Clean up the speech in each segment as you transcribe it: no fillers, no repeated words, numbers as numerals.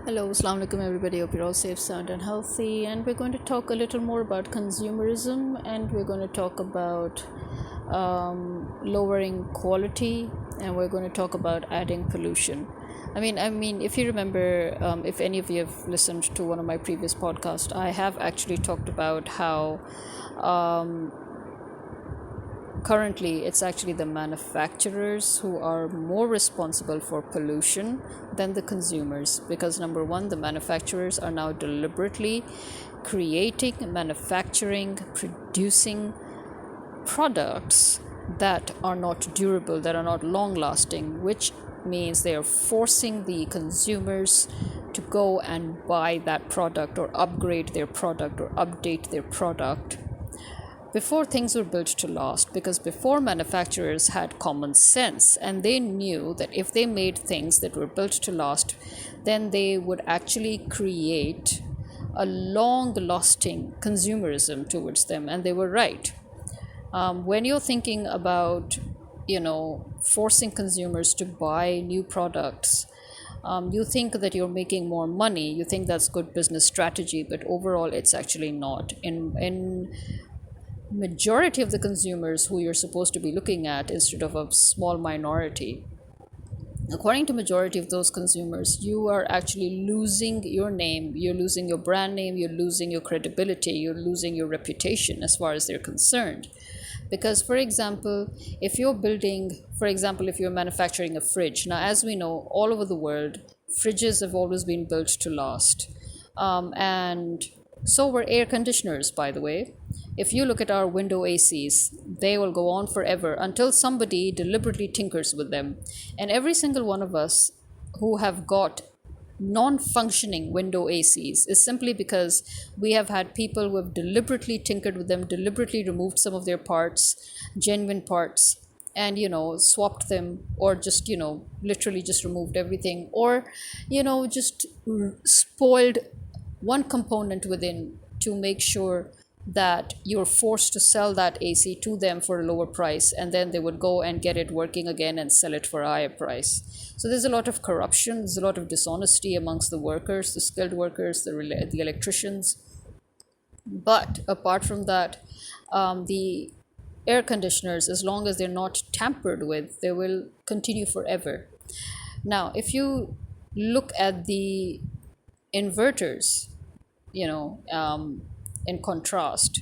Hello, Assalamu alaikum everybody. Hope you're all safe, sound, and healthy. And we're going to talk a little more about consumerism, and we're going to talk about lowering quality, and we're going to talk about adding pollution. I mean, if you remember, if any of you have listened to one of my previous podcasts, I have actually talked about how currently it's actually the manufacturers who are more responsible for pollution than the consumers, because number one, the manufacturers are now deliberately creating, manufacturing, producing products that are not durable, that are not long lasting, which means they are forcing the consumers to go and buy that product or upgrade their product or update their product before things were built to last. Because before, manufacturers had common sense and they knew that if they made things that were built to last, then they would actually create a long lasting consumerism towards them, and they were right. When you're thinking about forcing consumers to buy new products, you think that you're making more money, you think that's good business strategy, but overall it's actually not. In majority of the consumers who you're supposed to be looking at instead of a small minority, according to majority of those consumers, you are actually losing your name, you're losing your brand name, you're losing your credibility, you're losing your reputation as far as they're concerned. Because for example, if you're manufacturing a fridge, now as we know, all over the world fridges have always been built to last, and so were air conditioners, by the way. If you look at our window ACs, they will go on forever until somebody deliberately tinkers with them. And every single one of us who have got non-functioning window ACs is simply because we have had people who have deliberately tinkered with them, deliberately removed some of their parts, genuine parts, and swapped them, or just literally just removed everything, or just spoiled one component within to make sure that you're forced to sell that AC to them for a lower price, and then they would go and get it working again and sell it for a higher price. So there's a lot of corruption, there's a lot of dishonesty amongst the workers, the skilled workers, the electricians. But apart from that, the air conditioners, as long as they're not tampered with, they will continue forever. Now, if you look at the inverters, in contrast,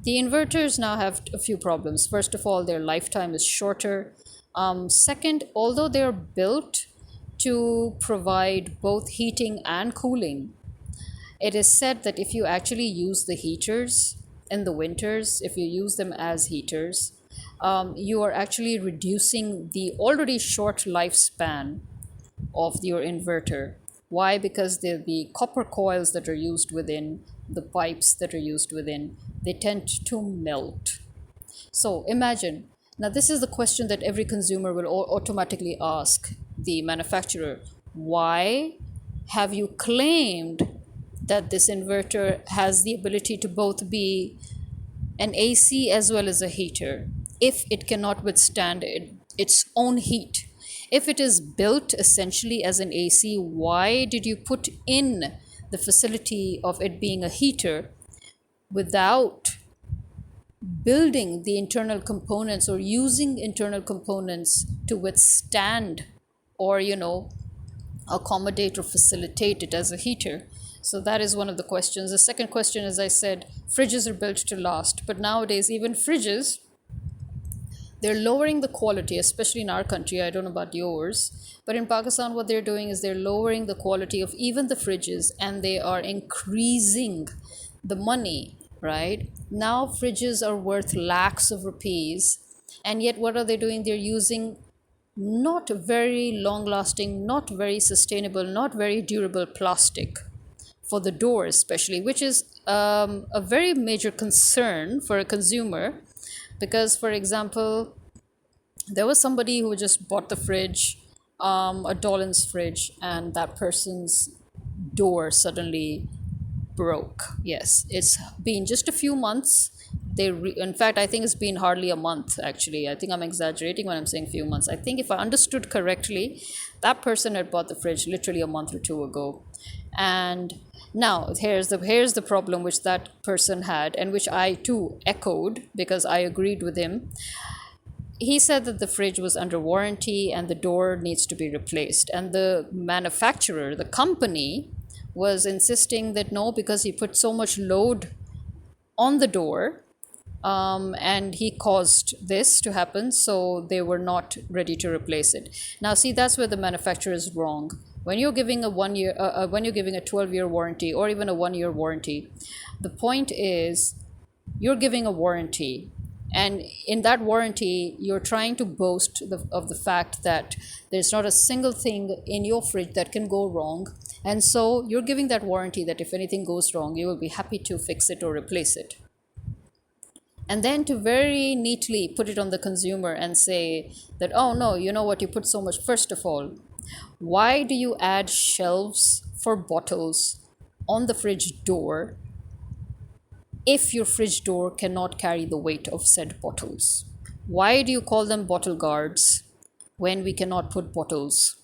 the inverters now have a few problems. First of all, their lifetime is shorter. Second, although they're built to provide both heating and cooling, it is said that if you actually use the heaters in the winters, if you use them as heaters, you are actually reducing the already short lifespan of your inverter. Why? Because the copper coils that are used within, the pipes that are used within, they tend to melt. So imagine, now this is the question that every consumer will automatically ask the manufacturer: why have you claimed that this inverter has the ability to both be an AC as well as a heater if it cannot withstand its own heat? If it is built essentially as an AC, why did you put in the facility of it being a heater without building the internal components or using internal components to withstand or accommodate or facilitate it as a heater? So that is one of the questions. The second question, as I said, fridges are built to last, but nowadays even fridges, they're lowering the quality, especially in our country. I don't know about yours, but in Pakistan, what they're doing is they're lowering the quality of even the fridges, and they are increasing the money, right? Now, fridges are worth lakhs of rupees, and yet what are they doing? They're using not very long lasting, not very sustainable, not very durable plastic for the door, especially, which is a very major concern for a consumer. Because, for example, there was somebody who just bought the fridge, a dawlance fridge, and that person's door suddenly broke. Yes, it's been just a few months, in fact, I think it's been hardly a month, actually. I think I'm exaggerating when I'm saying few months. I think if I understood correctly, that person had bought the fridge literally a month or two ago. And now here's the problem which that person had, and which I too echoed because I agreed with him. He said that the fridge was under warranty and the door needs to be replaced. And the manufacturer, the company, was insisting that no, because he put so much load on the door, and he caused this to happen, so they were not ready to replace it. Now, see, that's where the manufacturer is wrong. When you're giving a 1 year, when you're giving a 12-year warranty or even a 1 year warranty, the point is you're giving a warranty, and in that warranty you're trying to boast of the fact that there's not a single thing in your fridge that can go wrong, and so you're giving that warranty that if anything goes wrong you will be happy to fix it or replace it. And then to very neatly put it on the consumer and say that, oh no, you know what, you put so much. First of all, why do you add shelves for bottles on the fridge door if your fridge door cannot carry the weight of said bottles? Why do you call them bottle guards when we cannot put bottles?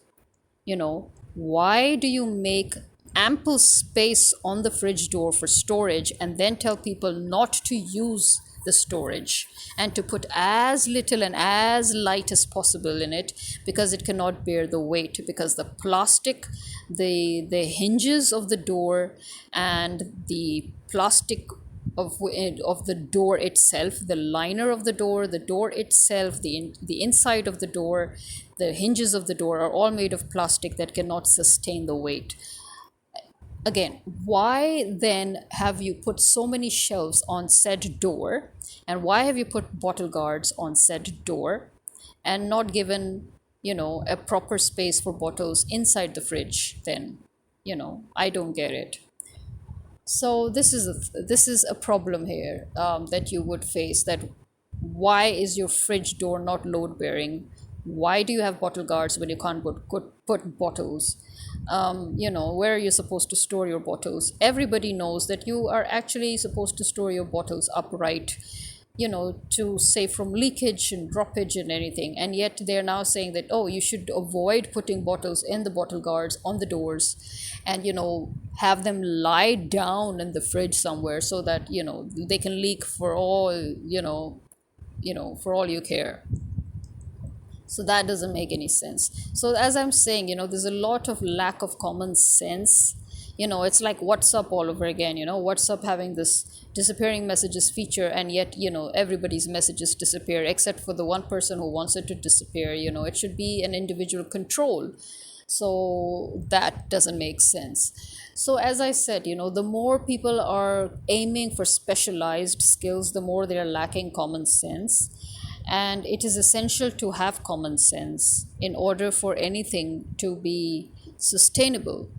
Why do you make ample space on the fridge door for storage and then tell people not to use the storage and to put as little and as light as possible in it because it cannot bear the weight, because the plastic, the hinges of the door and the plastic of the door itself, the liner of the door itself, the inside of the door, the hinges of the door are all made of plastic that cannot sustain the weight. Again, why then have you put so many shelves on said door, and why have you put bottle guards on said door and not given a proper space for bottles inside the fridge? Then I don't get it. So this is a problem here, that you would face, that why is your fridge door not load bearing? Why do you have bottle guards when you can't put bottles? Where are you supposed to store your bottles? Everybody knows that you are actually supposed to store your bottles upright, to save from leakage and droppage and anything. And yet they're now saying that, oh, you should avoid putting bottles in the bottle guards on the doors and, have them lie down in the fridge somewhere so that, they can leak for all, for all you care. So that doesn't make any sense. So as I'm saying, there's a lot of lack of common sense. It's like WhatsApp all over again. WhatsApp having this disappearing messages feature, and yet everybody's messages disappear except for the one person who wants it to disappear. It should be an individual control. So that doesn't make sense. So as I said, the more people are aiming for specialized skills, the more they are lacking common sense. And it is essential to have common sense in order for anything to be sustainable.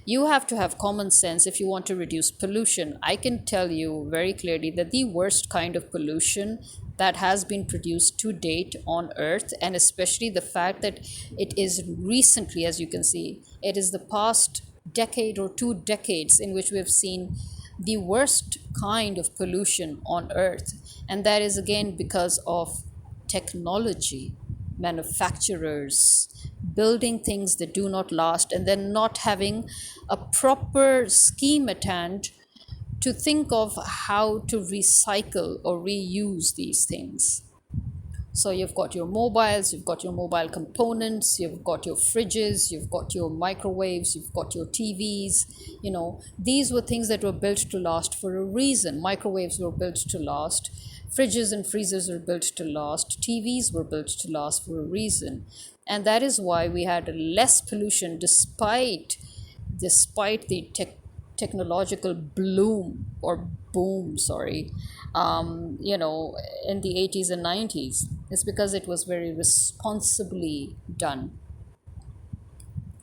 You have to have common sense if you want to reduce pollution. I can tell you very clearly that the worst kind of pollution that has been produced to date on Earth, and especially the fact that it is recently, as you can see, it is the past decade or 2 decades in which we have seen the worst kind of pollution on Earth. And that is again because of technology, manufacturers building things that do not last, and then not having a proper scheme at hand to think of how to recycle or reuse these things. So you've got your mobiles, you've got your mobile components, you've got your fridges, you've got your microwaves, you've got your TVs. These were things that were built to last for a reason. Microwaves were built to last. Fridges and freezers were built to last. TVs were built to last for a reason. And that is why we had less pollution despite the technological bloom or boom, in the 80s and 90s. It's because it was very responsibly done.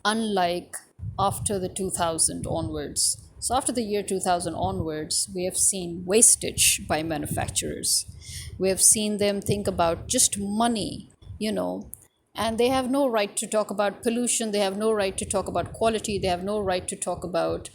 Unlike after the 2000 onwards. So after the year 2000 onwards, we have seen wastage by manufacturers. We have seen them think about just money, and they have no right to talk about pollution, they have no right to talk about quality, they have no right to talk about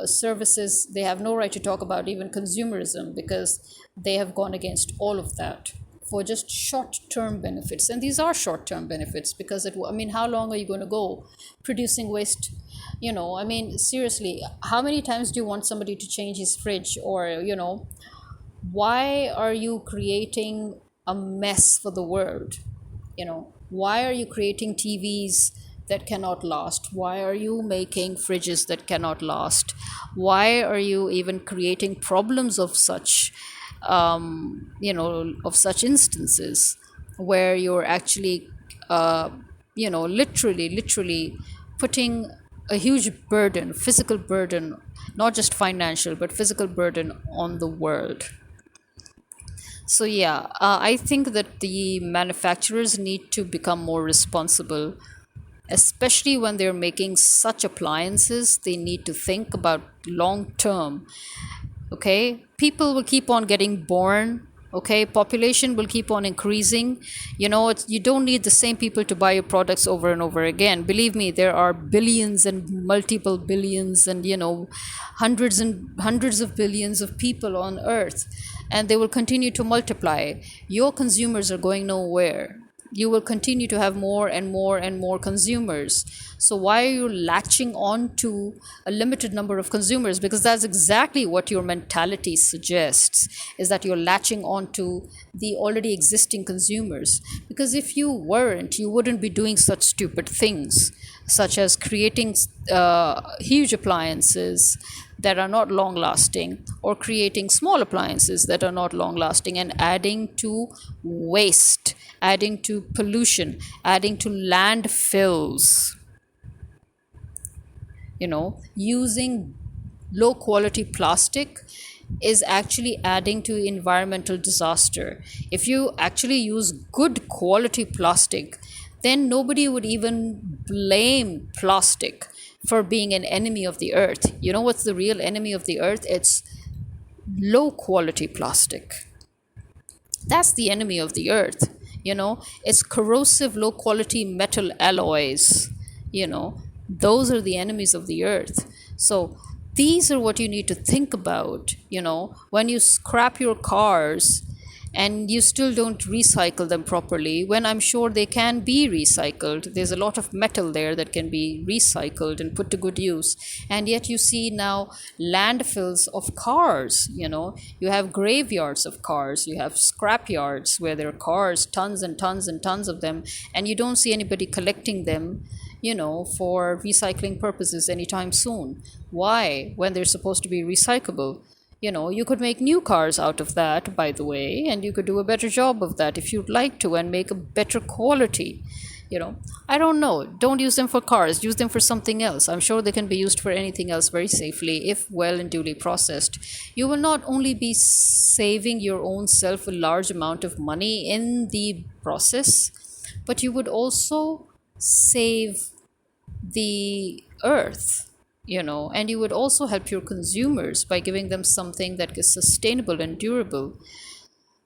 services, they have no right to talk about even consumerism, because they have gone against all of that for just short-term benefits. And these are short-term benefits, because I mean, how long are you going to go producing waste? I mean, seriously, how many times do you want somebody to change his fridge? Or why are you creating a mess for the world? Why are you creating TVs that cannot last? Why are you making fridges that cannot last? Why are you even creating problems of such of such instances, where you're actually literally putting a huge burden, physical burden, not just financial but physical burden, on the world? So yeah, I think that the manufacturers need to become more responsible, especially when they're making such appliances. They need to think about long term. Okay, people will keep on getting born. Okay, population will keep on increasing. You don't need the same people to buy your products over and over again. Believe me, there are billions and multiple billions, and hundreds and hundreds of billions of people on earth, and they will continue to multiply. Your consumers are going nowhere. You will continue to have more and more and more consumers. So why are you latching on to a limited number of consumers? Because that's exactly what your mentality suggests, is that you're latching on to the already existing consumers. Because if you weren't, you wouldn't be doing such stupid things, such as creating huge appliances that are not long lasting, or creating small appliances that are not long lasting, and adding to waste, adding to pollution, adding to landfills. Using low quality plastic is actually adding to environmental disaster. If you actually use good quality plastic, then nobody would even blame plastic for being an enemy of the earth. You know what's the real enemy of the earth? It's low quality plastic. That's the enemy of the earth. It's corrosive low quality metal alloys. Those are the enemies of the earth. So these are what you need to think about. When you scrap your cars and you still don't recycle them properly, when I'm sure they can be recycled. There's a lot of metal there that can be recycled and put to good use. And yet you see now landfills of cars. You have graveyards of cars, you have scrap yards where there are cars, tons and tons and tons of them, and you don't see anybody collecting them for recycling purposes anytime soon. Why, when they're supposed to be recyclable? You could make new cars out of that, by the way, and you could do a better job of that if you'd like to, and make a better quality. I don't know. Don't use them for cars. Use them for something else. I'm sure they can be used for anything else very safely, if well and duly processed. You will not only be saving your own self a large amount of money in the process, but you would also save the earth, and you would also help your consumers by giving them something that is sustainable and durable.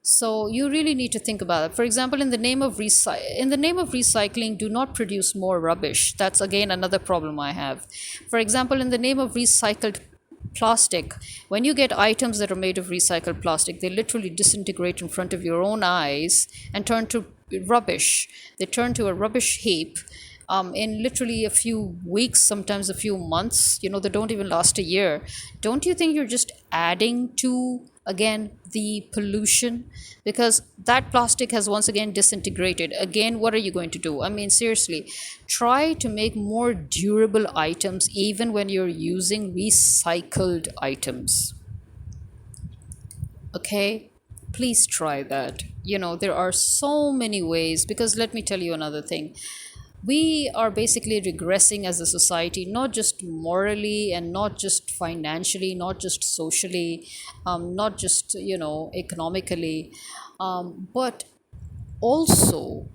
So you really need to think about it. For example, in the name of recycling, do not produce more rubbish. That's again another problem I have. For example, in the name of recycled plastic, when you get items that are made of recycled plastic, they literally disintegrate in front of your own eyes and turn to rubbish. They turn to a rubbish heap in literally a few weeks, sometimes a few months. They don't even last a year. Don't you think you're just adding to, again, the pollution? Because that plastic has once again disintegrated. Again, what are you going to do? I mean, seriously, try to make more durable items even when you're using recycled items. Okay? Please try that. There are so many ways, because let me tell you another thing. We are basically regressing as a society, not just morally and not just financially, not just socially, not just economically, but also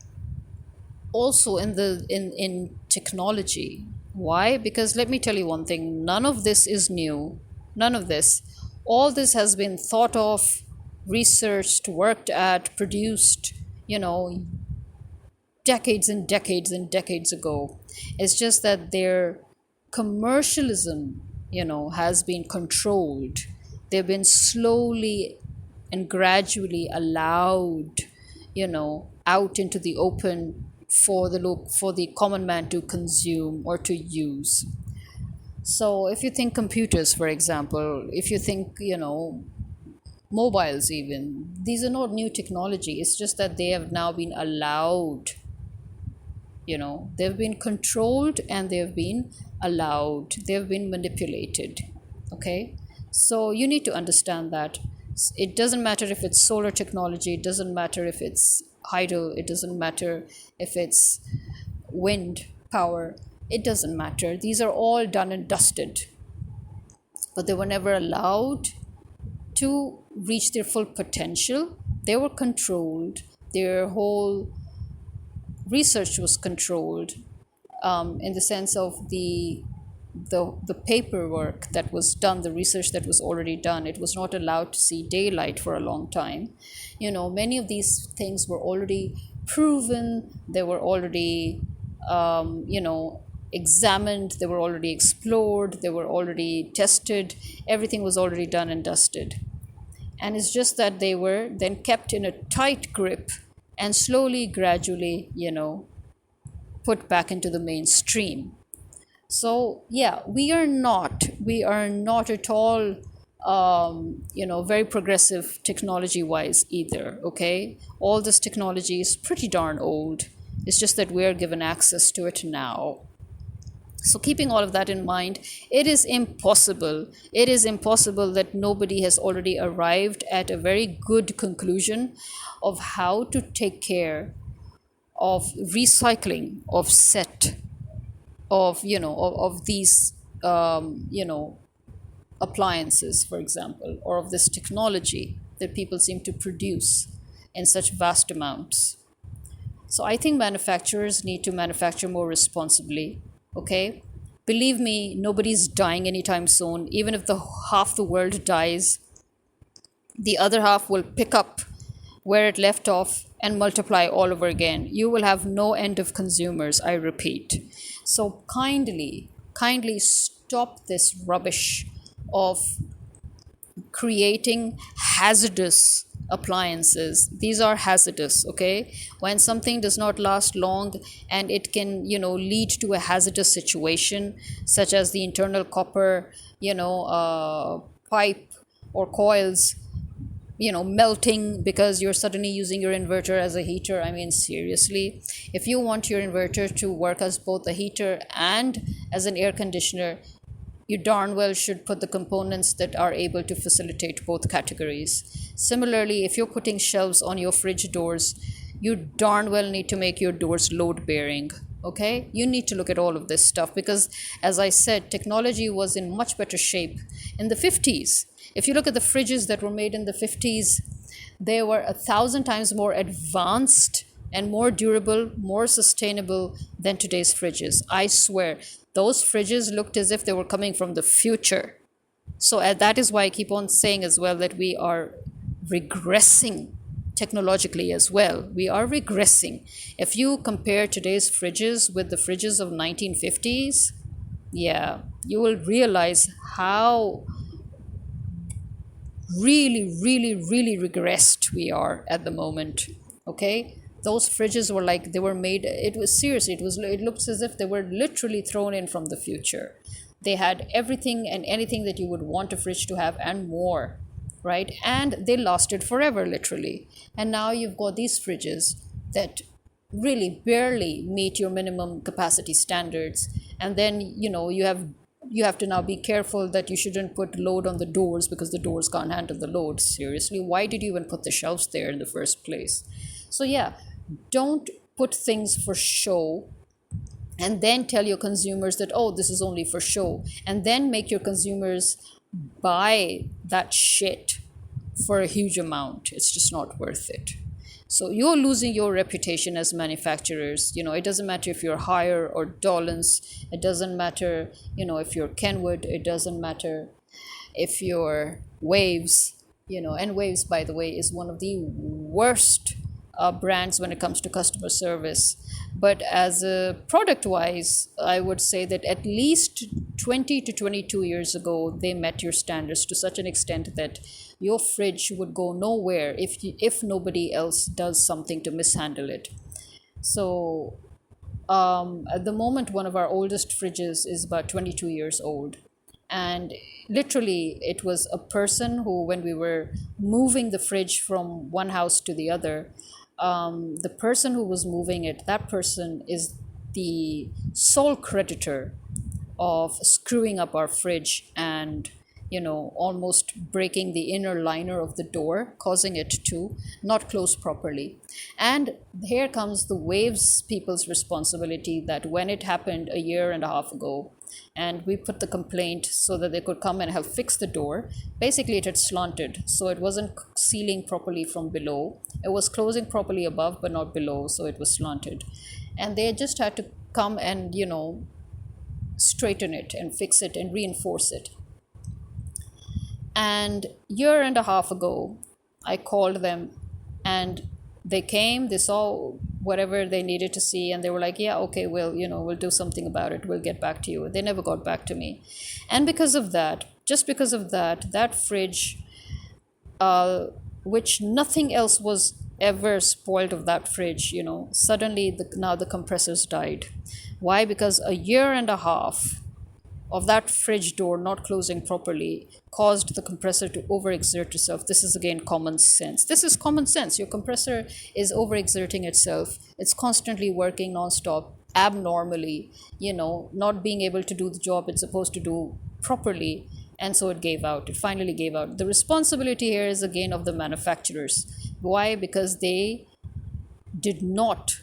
in technology. Why? Because let me tell you one thing, none of this is new. None of this. All this has been thought of, researched, worked at, produced, decades and decades and decades ago. It's just that their commercialism, has been controlled. They've been slowly and gradually allowed, out into the open for the common man to consume or to use. So if you think computers, for example, if you think, mobiles even, these are not new technology. It's just that they have now been allowed, they've been controlled and they've been allowed, they've been manipulated. Okay, so you need to understand that it doesn't matter if it's solar technology, it doesn't matter if it's hydro, it doesn't matter if it's wind power, it doesn't matter. These are all done and dusted, but they were never allowed to reach their full potential. They were controlled. Their whole research was controlled, in the sense of the paperwork that was done, the research that was already done. It was not allowed to see daylight for a long time. Many of these things were already proven. They were already, examined. They were already explored. They were already tested. Everything was already done and dusted. And it's just that they were then kept in a tight grip and slowly, gradually, put back into the mainstream. So yeah, we are not at all, very progressive technology wise either. Okay, all this technology is pretty darn old. It's just that we are given access to it now. So keeping all of that in mind, it is impossible that nobody has already arrived at a very good conclusion of how to take care of recycling, of set, of these, appliances, for example, or of this technology that people seem to produce in such vast amounts. So I think manufacturers need to manufacture more responsibly. Okay, believe me, nobody's dying anytime soon. Even if the half the world dies, the other half will pick up where it left off and multiply all over again. You will have no end of consumers, I repeat. So kindly stop this rubbish of creating hazardous appliances. These are hazardous. Okay, when something does not last long and it can, lead to a hazardous situation, such as the internal copper, pipe or coils, melting because you're suddenly using your inverter as a heater. I mean, seriously, if you want your inverter to work as both a heater and as an air conditioner, you darn well should put the components that are able to facilitate both categories. Similarly, if you're putting shelves on your fridge doors, you darn well need to make your doors load bearing. Okay, you need to look at all of this stuff, because as I said, technology was in much better shape in the 50s. If you look at the fridges that were made in the 50s, they were 1,000 times more advanced and more durable, more sustainable than today's fridges. I swear, those fridges looked as if they were coming from the future. So that is why I keep on saying as well that we are regressing technologically as well. We are regressing. If you compare today's fridges with the fridges of 1950s, yeah, you will realize how really regressed we are at the moment. Okay, those fridges were like, they were made, it was seriously, it looks as if they were literally thrown in from the future. They had everything and anything that you would want a fridge to have and more, right? And they lasted forever, literally. And now you've got these fridges that really barely meet your minimum capacity standards. And then, you have to now be careful that you shouldn't put load on the doors because the doors can't handle the load. Seriously, why did you even put the shelves there in the first place? So yeah, don't put things for show and then tell your consumers that, oh, this is only for show, and then make your consumers buy that shit for a huge amount. It's just not worth it. So you're losing your reputation as manufacturers. It doesn't matter if you're haeir or dawlance. It doesn't matter, if you're Kenwood. It doesn't matter if you're Waves. And Waves, by the way, is one of the worst brands when it comes to customer service. But as a product wise, I would say that at least 20 to 22 years ago, they met your standards to such an extent that your fridge would go nowhere if nobody else does something to mishandle it. So at the moment, one of our oldest fridges is about 22 years old. And literally, it was a person who, when we were moving the fridge from one house to the other, the person who was moving it, that person is the sole creditor of screwing up our fridge and almost breaking the inner liner of the door, causing it to not close properly. And here comes the waves people's responsibility, that when it happened a year and a half ago, and we put the complaint so that they could come and help fix the door. Basically, it had slanted, so it wasn't sealing properly from below. It was closing properly above, but not below, so it was slanted. And they just had to come and, straighten it and fix it and reinforce it. And year and a half ago, I called them, and they came, they saw whatever they needed to see, and they were like, yeah, okay, we'll do something about it, we'll get back to you. They never got back to me. And because of that, just because of that, that fridge, which nothing else was ever spoiled of that fridge, suddenly now the compressors died. Why? Because a year and a half of that fridge door not closing properly caused the compressor to overexert itself. This is again common sense. This is common sense. Your compressor is overexerting itself. It's constantly working nonstop, abnormally, not being able to do the job it's supposed to do properly. And so it gave out. It finally gave out. The responsibility here is again of the manufacturers. Why? Because they did not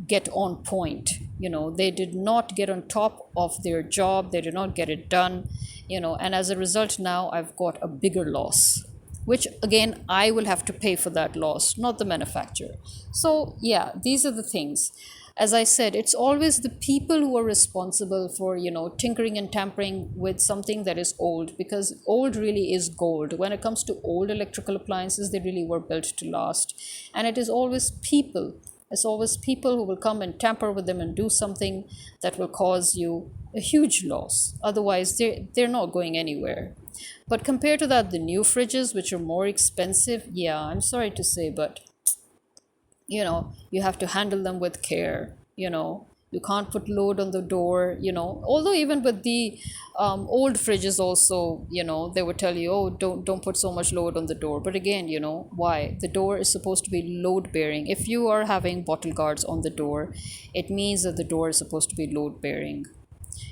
get on point. They did not get on top of their job. They did not get it done, and as a result, now I've got a bigger loss, which again, I will have to pay for that loss, not the manufacturer. So yeah, these are the things. As I said, it's always the people who are responsible for, tinkering and tampering with something that is old, because old really is gold. When it comes to old electrical appliances, they really were built to last. And it is always people. It's always people who will come and tamper with them and do something that will cause you a huge loss. Otherwise, they're not going anywhere. But compared to that, the new fridges, which are more expensive, yeah, I'm sorry to say, but you have to handle them with care. You can't put load on the door, although even with the old fridges also, they would tell you, oh, don't put so much load on the door. But again, why? The door is supposed to be load bearing. If you are having bottle guards on the door, it means that the door is supposed to be load bearing,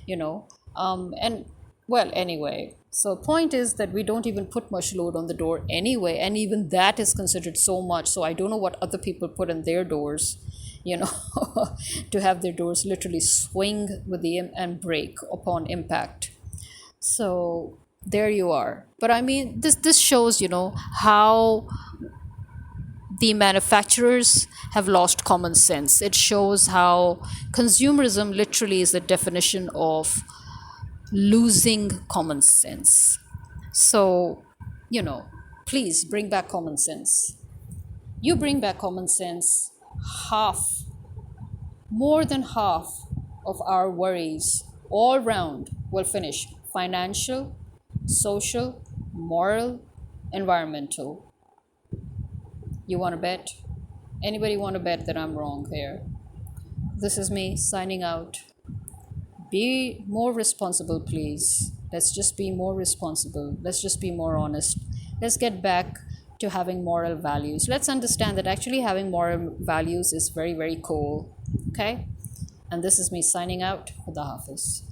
and well, anyway, so point is that we don't even put much load on the door anyway, and even that is considered so much. So I don't know what other people put in their doors, to have their doors literally swing with and break upon impact. So there you are. But I mean, this shows, how the manufacturers have lost common sense. It shows how consumerism literally is the definition of losing common sense. So, please bring back common sense. You bring back common sense, more than half of our worries all round will finish: financial, social, moral, environmental. You want to bet? Anybody want to bet that I'm wrong here? This is me signing out. Be more responsible, please. Let's just be more responsible. Let's just be more honest. Let's get back to having moral values. Let's understand that actually having moral values is very, very cool. Okay? And this is me signing out. Khuda Hafiz.